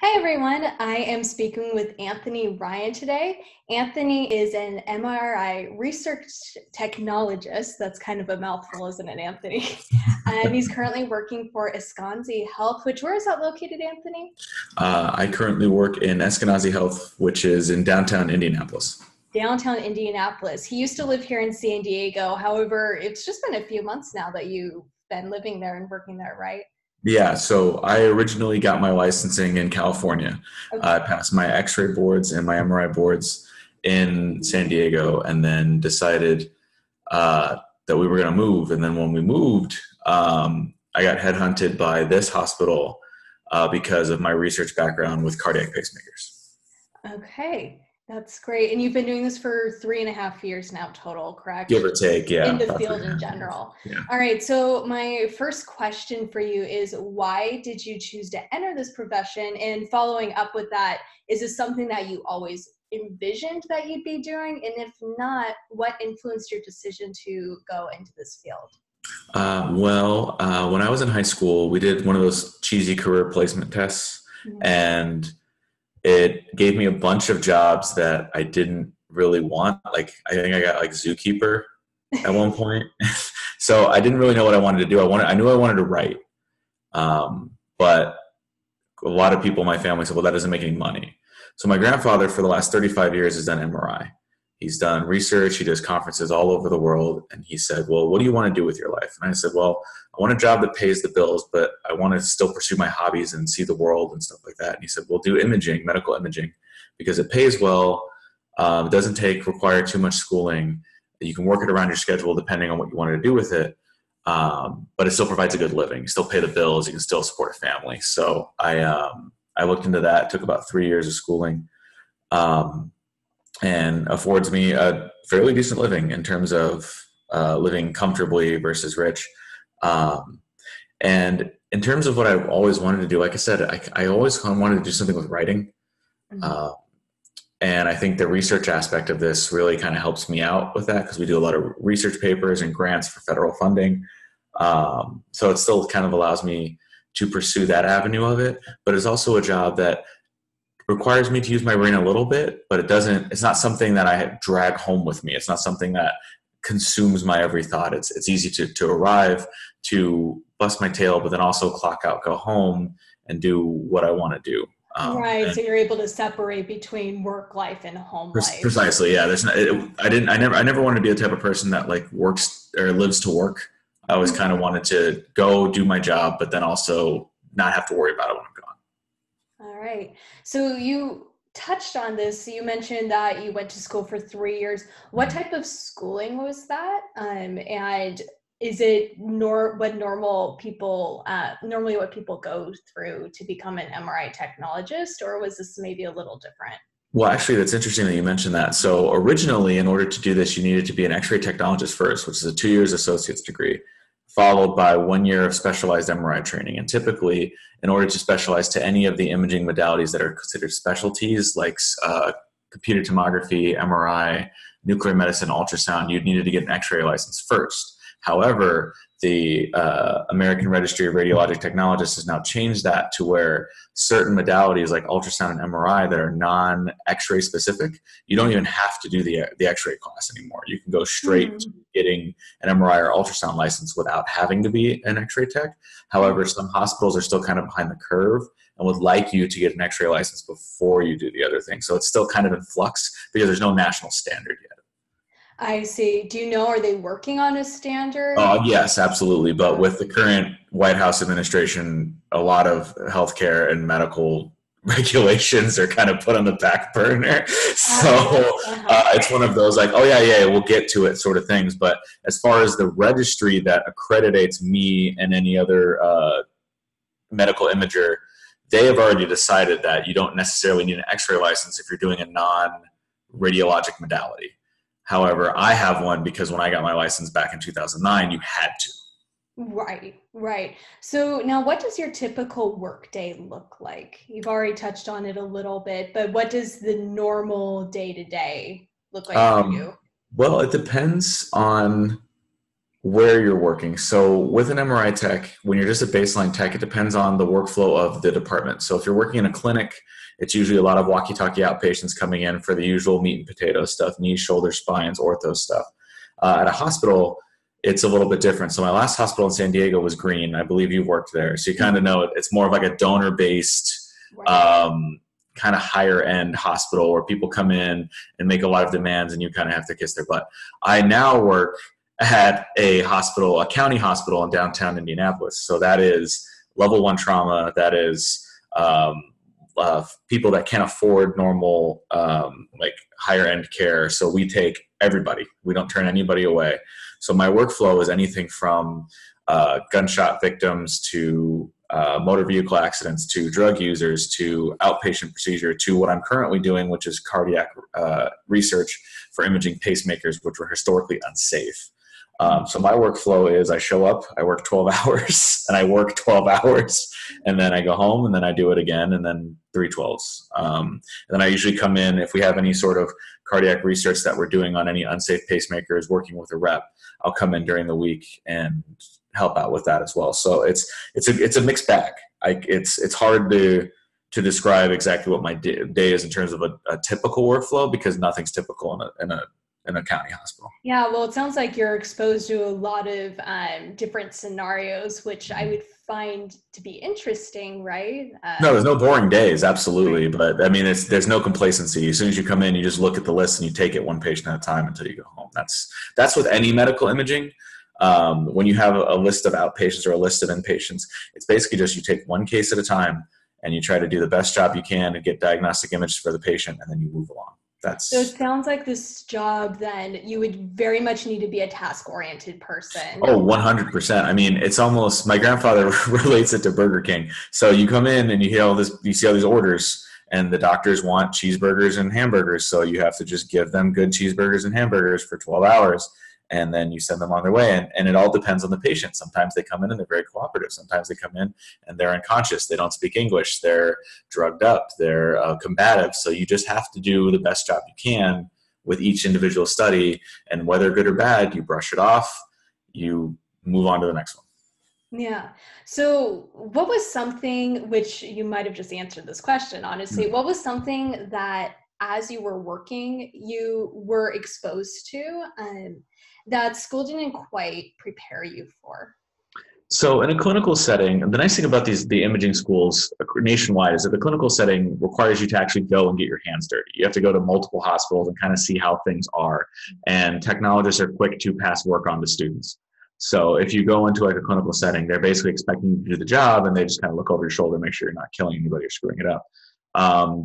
Hi everyone, I am speaking with Anthony Ryan today. Anthony is an MRI research technologist. That's kind of a mouthful, isn't it, Anthony? And he's currently working for Esconzi Health, where is that located, Anthony? I currently work in Eskenazi Health, which is in downtown Indianapolis. Downtown Indianapolis. He used to live here in San Diego. However, it's just been a few months now that you've been living there and working there, right? Yeah, so I originally got my licensing in California. Okay. I passed my X-ray boards and my MRI boards in San Diego, and then decided that we were going to move. And then when we moved, I got headhunted by this hospital because of my research background with cardiac pacemakers. Okay, that's great. And you've been doing this for 3.5 years now total, correct? Give or take, yeah, In the about field in 3.5 years. general. Yeah. All right, so my first question for you is why did you choose to enter this profession? And following up with that, is this something that you always envisioned that you'd be doing? And if not, what influenced your decision to go into this field? When I was in high school, we did one of those cheesy career placement tests, Mhm. and it gave me a bunch of jobs that I didn't really want. Like, I think I got like zookeeper at one point. So I didn't really know what I wanted to do. I knew I wanted to write. But a lot of people in my family said, well, that doesn't make any money. So my grandfather for the last 35 years has done MRI. He's done research. He does conferences all over the world. And he said, well, what do you want to do with your life? And I said, well, I want a job that pays the bills, but I want to still pursue my hobbies and see the world and stuff like that. And he said, well, do imaging, medical imaging, because it pays well. It doesn't require too much schooling. You can work it around your schedule depending on what you want to do with it. But it still provides a good living. You still pay the bills. You can still support a family. So I looked into that. It took about 3 years of schooling. And affords me a fairly decent living in terms of living comfortably versus rich. And in terms of what I've always wanted to do, like I said, I always kind of wanted to do something with writing. Mhm. Uh, and I think the research aspect of this really kind of helps me out with that because we do a lot of research papers and grants for federal funding. So it still kind of allows me to pursue that avenue of it, but it's also a job that requires me to use my brain a little bit, but it's not something that I drag home with me. It's not something that consumes my every thought. It's easy to arrive, to bust my tail, but then also clock out, go home and do what I want to do. Right, And so you're able to separate between work life and home life. precisely. Yeah. I never wanted to be the type of person that like works or lives to work. I always kind of wanted to go do my job, but then also not have to worry about it when I'm gone. All right. So you touched on this. You mentioned that you went to school for 3 years. What type of schooling was that? And is it normally what people go through to become an MRI technologist, or was this maybe a little different? Well, actually, that's interesting that you mentioned that. So originally, in order to do this, you needed to be an X-ray technologist first, which is a 2 years associate's degree, followed by 1 year of specialized MRI training. And typically, in order to specialize to any of the imaging modalities that are considered specialties, like computed tomography, MRI, nuclear medicine, ultrasound, you needed to get an X-ray license first. However, the American Registry of Radiologic Technologists has now changed that to where certain modalities like ultrasound and MRI that are non-X-ray specific, you don't even have to do the X-ray class anymore. You can go straight to Hmm. getting an MRI or ultrasound license without having to be an X-ray tech. However, some hospitals are still kind of behind the curve and would like you to get an X-ray license before you do the other thing. So it's still kind of in flux because there's no national standard yet. I see. Do you know, are they working on a standard? Oh, yes, absolutely. But with the current White House administration, a lot of healthcare and medical regulations are kind of put on the back burner. Yes. So Uh-huh. it's one of those like, oh, yeah, yeah, we'll get to it sort of things. But as far as the registry that accreditates me and any other medical imager, they have already decided that you don't necessarily need an X-ray license if you're doing a non-radiologic modality. However, I have one because when I got my license back in 2009, you had to. Right, right. So now what does your typical workday look like? You've already touched on it a little bit, but what does the normal day to day look like for Um, you? well, it depends on where you're working. So with an MRI tech, when you're just a baseline tech, it depends on the workflow of the department. So if you're working in a clinic, it's usually a lot of walkie-talkie outpatients coming in for the usual meat and potato stuff, knees, shoulders, spines, ortho stuff. At a hospital, it's a little bit different. So my last hospital in San Diego was Green. I believe you worked there. So you kind of know it's more of like a donor-based, kind of higher end hospital where people come in and make a lot of demands and you kind of have to kiss their butt. I now work at a hospital, a county hospital in downtown Indianapolis. So that is level 1 trauma. That is people that can't afford normal, like higher end care. So we take everybody. We don't turn anybody away. So my workflow is anything from gunshot victims to motor vehicle accidents to drug users to outpatient procedure to what I'm currently doing, which is cardiac research for imaging pacemakers, which were historically unsafe. So my workflow is I show up, I work 12 hours, and I work 12 hours, and then I go home, and then I do it again, and then 3/12s. And then I usually come in, if we have any sort of cardiac research that we're doing on any unsafe pacemakers, working with a rep, I'll come in during the week and help out with that as well. So it's a mixed bag. It's hard to describe exactly what my day is in terms of a typical workflow because nothing's typical in a county hospital. Yeah, well, it sounds like you're exposed to a lot of different scenarios, which I would find to be interesting, right? No, there's no boring days, absolutely. But I mean, there's no complacency. As soon as you come in, you just look at the list and you take it one patient at a time until you go home. That's with any medical imaging. When you have a list of outpatients or a list of inpatients, it's basically just you take one case at a time and you try to do the best job you can and get diagnostic images for the patient, and then you move along. So it sounds like this job, then you would very much need to be a task-oriented person. Oh, 100%. I mean, it's almost, my grandfather relates it to Burger King. So you come in and you hear you see all these orders, and the doctors want cheeseburgers and hamburgers. So you have to just give them good cheeseburgers and hamburgers for 12 hours. And then you send them on their way. And it all depends on the patient. Sometimes they come in and they're very cooperative. Sometimes they come in and they're unconscious. They don't speak English. They're drugged up. They're combative. So you just have to do the best job you can with each individual study. And whether good or bad, you brush it off. You move on to the next one. Yeah. So what was something, which you might have just answered this question, honestly, what was something that as you were working, you were exposed to that school didn't quite prepare you for? So in a clinical setting, the nice thing about the imaging schools nationwide is that the clinical setting requires you to actually go and get your hands dirty. You have to go to multiple hospitals and kind of see how things are. And technologists are quick to pass work on to students. So if you go into like a clinical setting, they're basically expecting you to do the job and they just kind of look over your shoulder, make sure you're not killing anybody or screwing it up.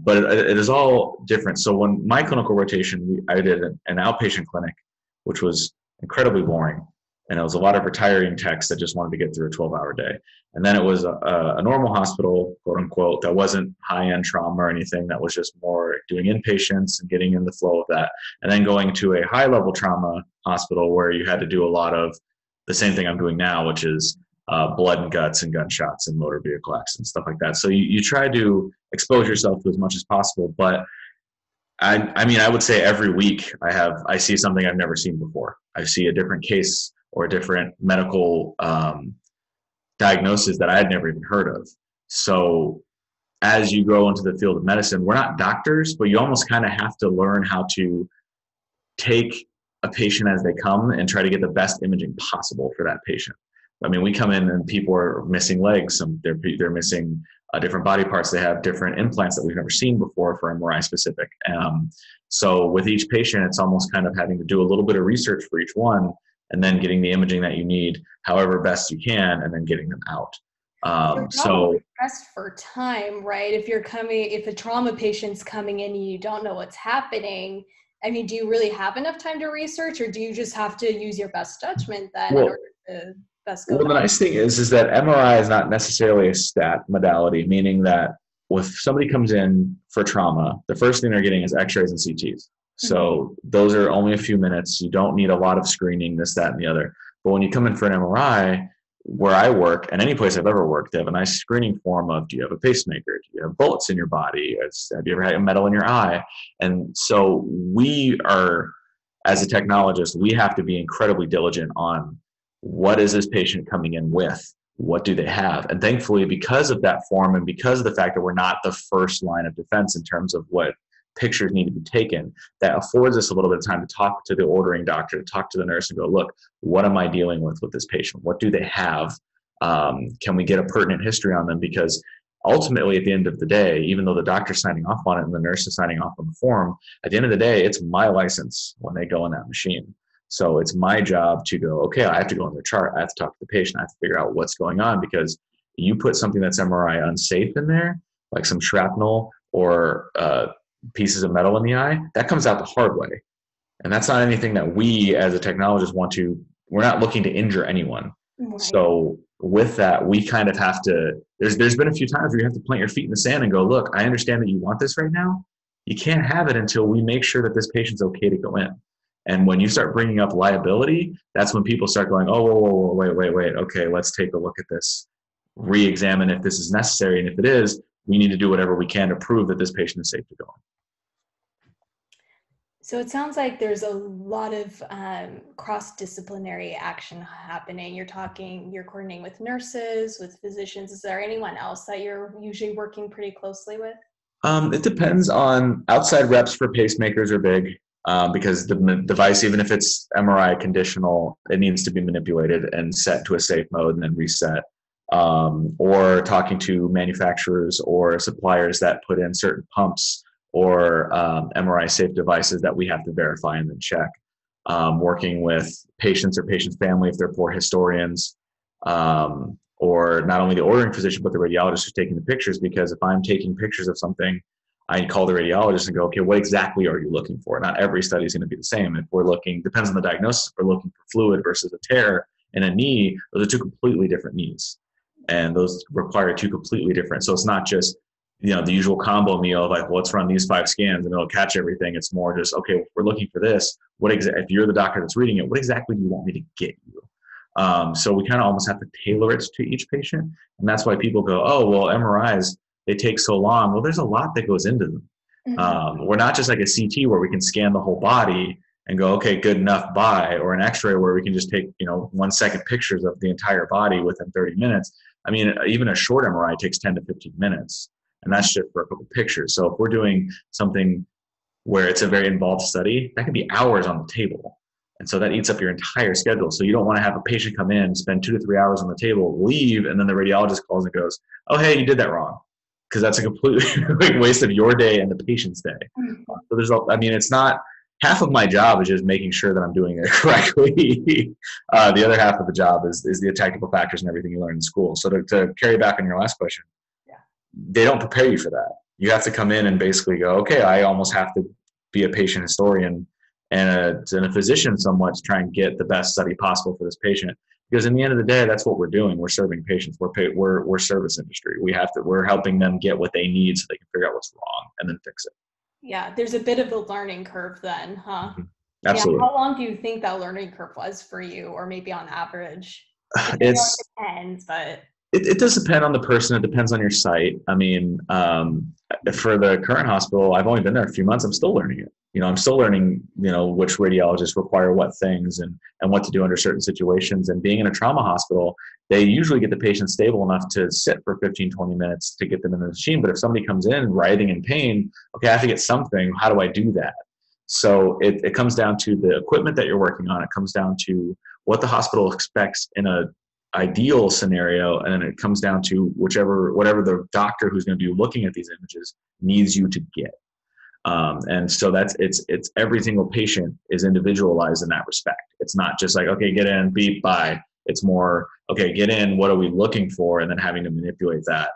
But it is all different. So when my clinical rotation, I did an outpatient clinic, which was incredibly boring. And it was a lot of retiring techs that just wanted to get through a 12-hour day. And then it was a normal hospital, quote unquote, that wasn't high-end trauma or anything. That was just more doing inpatients and getting in the flow of that. And then going to a high-level trauma hospital where you had to do a lot of the same thing I'm doing now, which is blood and guts and gunshots and motor vehicle accidents, stuff like that. So you try to expose yourself to as much as possible. But I mean, I would say every week I see something I've never seen before. I see a different case or a different medical diagnosis that I had never even heard of. So as you go into the field of medicine, we're not doctors, but you almost kind of have to learn how to take a patient as they come and try to get the best imaging possible for that patient. I mean, we come in and people are missing legs. They're missing different body parts. They have different implants that we've never seen before for MRI specific. So with each patient, it's almost kind of having to do a little bit of research for each one and then getting the imaging that you need however best you can and then getting them out. So pressed for time, right? If a trauma patient's coming in and you don't know what's happening, I mean, do you really have enough time to research or do you just have to use your best judgment then in order to best go? Well, the nice thing is that MRI is not necessarily a stat modality, meaning that if somebody comes in for trauma, the first thing they're getting is x-rays and CTs. So those are only a few minutes. You don't need a lot of screening, this, that, and the other. But when you come in for an MRI, where I work, and any place I've ever worked, they have a nice screening form of, do you have a pacemaker? Do you have bullets in your body? Have you ever had a metal in your eye? And so we are, as a technologist, we have to be incredibly diligent on what is this patient coming in with? What do they have? And thankfully, because of that form and because of the fact that we're not the first line of defense in terms of what pictures need to be taken, that affords us a little bit of time to talk to the ordering doctor, to talk to the nurse and go, look, what am I dealing with this patient? What do they have? Can we get a pertinent history on them? Because ultimately, at the end of the day, even though the doctor's signing off on it and the nurse is signing off on the form, at the end of the day, it's my license when they go in that machine. So it's my job to go, okay, I have to go on their chart. I have to talk to the patient. I have to figure out what's going on, because you put something that's MRI unsafe in there, like some shrapnel or pieces of metal in the eye, that comes out the hard way. And that's not anything that we as a technologist we're not looking to injure anyone. Right. So with that, we kind of have to, there's been a few times where you have to plant your feet in the sand and go, look, I understand that you want this right now. You can't have it until we make sure that this patient's okay to go in. And when you start bringing up liability, that's when people start going, oh, whoa, wait. Okay, let's take a look at this, re-examine if this is necessary. And if it is, we need to do whatever we can to prove that this patient is safe to go in. So it sounds like there's a lot of cross-disciplinary action happening. You're coordinating with nurses, with physicians. Is there anyone else that you're usually working pretty closely with? It depends on, outside reps for pacemakers are big. Because the device, even if it's MRI conditional, it needs to be manipulated and set to a safe mode and then reset. Or talking to manufacturers or suppliers that put in certain pumps or MRI safe devices that we have to verify and then check. Working with patients or patients' family if they're poor historians, or not only the ordering physician but the radiologist who's taking the pictures, because if I'm taking pictures of something, I call the radiologist and go, okay, what exactly are you looking for? Not every study is going to be the same. If we're looking, depends on the diagnosis, if we're looking for fluid versus a tear in a knee, those are two completely different knees. And those require two completely different. So it's not just, the usual combo meal of like, well, let's run these 5 scans and it'll catch everything. It's more just, okay, we're looking for this. If you're the doctor that's reading it, what exactly do you want me to get you? So we kind of almost have to tailor it to each patient. And that's why people go, oh, well, MRIs, they take so long. Well, there's a lot that goes into them. Mm-hmm. We're not just like a CT where we can scan the whole body and go, okay, good enough, bye, or an X-ray where we can just take, 1 second pictures of the entire body within 30 minutes. I mean, even a short MRI takes 10 to 15 minutes, and that's just for a couple pictures. So if we're doing something where it's a very involved study, that can be hours on the table. And so that eats up your entire schedule. So you don't want to have a patient come in, spend 2 to 3 hours on the table, leave, and then the radiologist calls and goes, oh, hey, you did that wrong. Because that's a completely waste of your day and the patient's day. So it's not, half of my job is just making sure that I'm doing it correctly. The other half of the job is the technical factors and everything you learn in school. So to carry back on your last question, they don't prepare you for that. You have to come in and basically go, okay, I almost have to be a patient historian and a physician somewhat to try and get the best study possible for this patient. Because in the end of the day, that's what we're doing. We're serving patients. We're service industry. We're helping them get what they need so they can figure out what's wrong and then fix it. Yeah, there's a bit of a learning curve then, huh? Mm-hmm. Absolutely. Yeah, how long do you think that learning curve was for you, or maybe on average? It depends, but it does depend on the person. It depends on your site. I mean, for the current hospital, I've only been there a few months. I'm still learning it. I'm still learning, which radiologists require what things and what to do under certain situations. And being in a trauma hospital, they usually get the patient stable enough to sit for 15, 20 minutes to get them in the machine. But if somebody comes in writhing in pain, okay, I have to get something. How do I do that? So it comes down to the equipment that you're working on. It comes down to what the hospital expects in a ideal scenario, and then it comes down to whatever the doctor who's going to be looking at these images needs you to get. And so it's every single patient is individualized in that respect. It's not just like, okay, get in, beep, bye. It's more, okay, get in, what are we looking for? And then having to manipulate that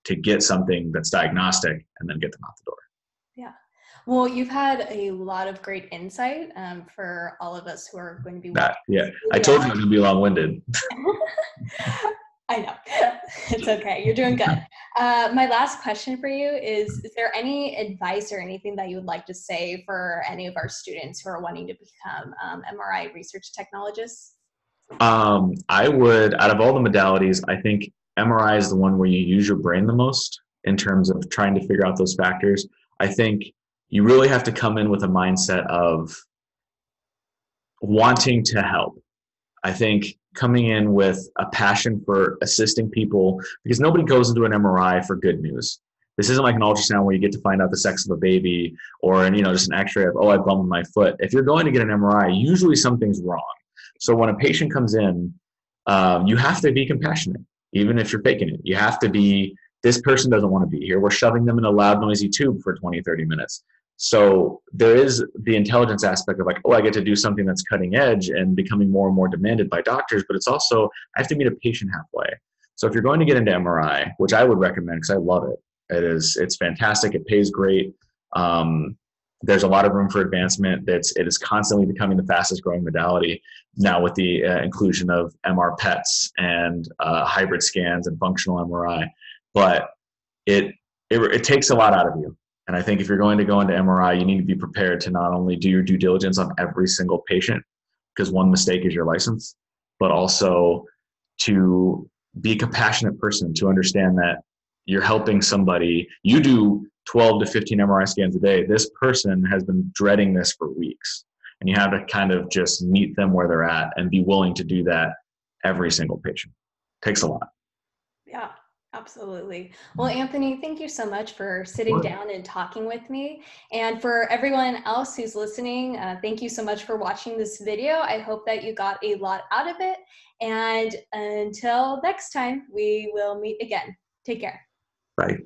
to get something that's diagnostic and then get them out the door. Yeah. Well, you've had a lot of great insight for all of us who are going to be watching. Yeah, I told you I was going to be long-winded. I know. It's okay. You're doing good. My last question for you is there any advice or anything that you would like to say for any of our students who are wanting to become MRI research technologists? I would, out of all the modalities, I think MRI is the one where you use your brain the most in terms of trying to figure out those factors. I think you really have to come in with a mindset of wanting to help. I think coming in with a passion for assisting people, because nobody goes into an MRI for good news. This isn't like an ultrasound where you get to find out the sex of a baby, or just an X-ray of, oh, I bumped my foot. If you're going to get an MRI, usually something's wrong. So when a patient comes in, you have to be compassionate, even if you're faking it. You have to be, this person doesn't want to be here. We're shoving them in a loud, noisy tube for 20, 30 minutes. So there is the intelligence aspect of like, oh, I get to do something that's cutting edge and becoming more and more demanded by doctors, but it's also, I have to meet a patient halfway. So if you're going to get into MRI, which I would recommend because I love it, it's fantastic. It pays great. There's a lot of room for advancement. It is constantly becoming the fastest growing modality now with the inclusion of MR PETs and hybrid scans and functional MRI. But it takes a lot out of you. And I think if you're going to go into MRI, you need to be prepared to not only do your due diligence on every single patient, because one mistake is your license, but also to be a compassionate person, to understand that you're helping somebody. You do 12 to 15 MRI scans a day. This person has been dreading this for weeks. And you have to kind of just meet them where they're at and be willing to do that every single patient. It takes a lot. Yeah, absolutely. Well, Anthony, thank you so much for sitting down and talking with me. And for everyone else who's listening, thank you so much for watching this video. I hope that you got a lot out of it. And until next time, we will meet again. Take care. Bye.